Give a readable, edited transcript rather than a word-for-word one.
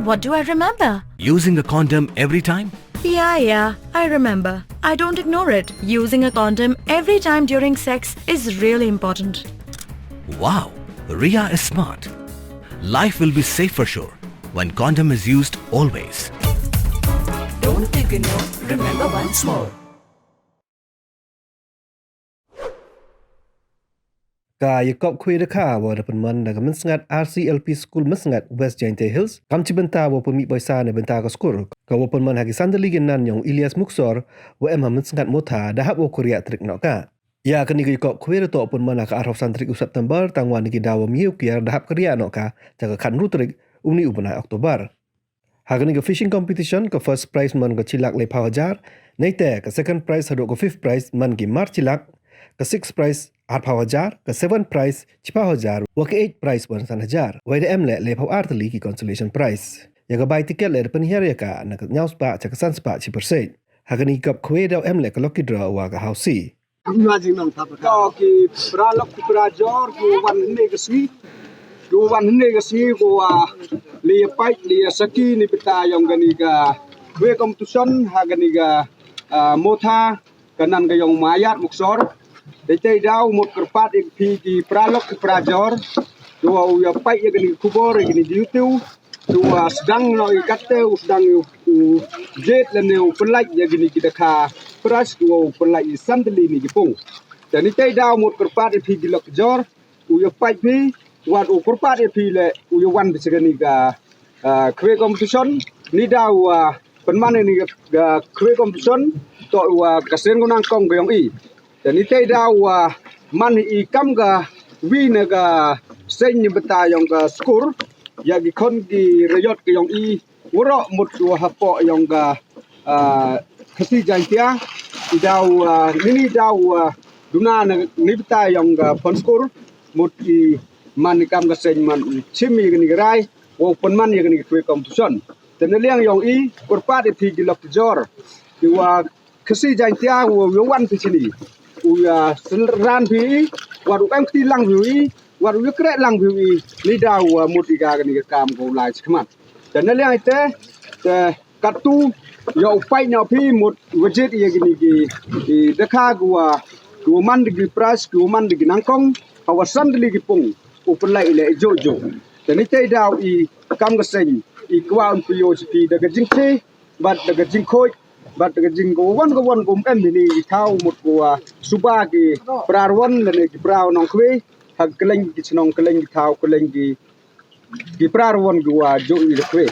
What do I remember? Using a condom every time? Yeah, I remember. I don't ignore it. Using a condom every time during sex is really important. Wow, Ria is smart. Life will be safe for sure when condom is used always. Don't ignore, remember once more. yakob khwe de kha wa dapat man daga Mynsngat RCLP School Mynsngat West Jainte Hills kam ci benta wa pemi boysa ne benta ka skor ka wa man hagi sandali gen nan yong Ilyas Muksor wa em Mynsngat motha da hab wa korea trik no ka ya kan ni yakob khwe de to man ka arhof santrik September tangwan ni dawa miu kiar da hab korea no ka jaga kan rutrik uni ubna Oktober hagan ni fishing competition ka first prize man ka chilak le phawajar neite ka second prize hado ka fifth prize man ki mar chilak ka sixth prize 8,000 ka 7 prize 6,000 wa ka 8 prize 1,000 wa de emle le phaw artli ki consolation prize ya ka buy ticket le pen here ka na ka nyaus pa cha ka sans pa chi pyrsiej hagani kap khwe daw emle ka lucky draw wa ka hausi imagine nam thap ka ki pra lok ki pra jor ko wan ne ka swi ko wan ne ka swi ko le pai le saki ni pita yong gani ka khwe competition hagani ka motha kanan ka yong mayat muksor để chơi đau một cặp phát thì pra lok pra jor tu ya pai ya gani kubor gani youtube tu sedang noi katte sedang jet le neu pelai ya gani kita kha pras tu pelai sandali ni gipung dan chơi đau một cặp phát thì lok jor tu ya pai phi wat u cặp phát thì le u ya wan bisa gani ka khwe competition ni đau penman ni khwe competition to kasen gunang kong gayong i dan itu dah man ikam ga win ga sen ni beta yang ga skor ya gi kon gi rayot ke yang i woro mut dua hapo yang ga khasi jantia idau nini dau duna ni beta yang ga pon skor mut i man ikam ga sen man chimi ni rai wo pon man ya ni khwe competition dan liang yang i korpat di gilok jor wa khasi jantia wo wan pi sini uya seran bi waru kan tilang bi waru kre lang bi ni daw mutiga ni kam ko lai khmat dan le ai te katu yo pai no pi mut wajit ye gini gi dekha gua man di pras gua man di nangkong awasan di gi pung upun lai le jojo dan ni te daw I kam ga sen I kwa un pi yo pi daga jingke bat daga jingkhoi bat daga jinggo wan gum em ni thau một của suba ki prarwan le ki praw nong khwe hak keleng ki chnong keleng ki thau keleng ki prarwan gua jo I khwe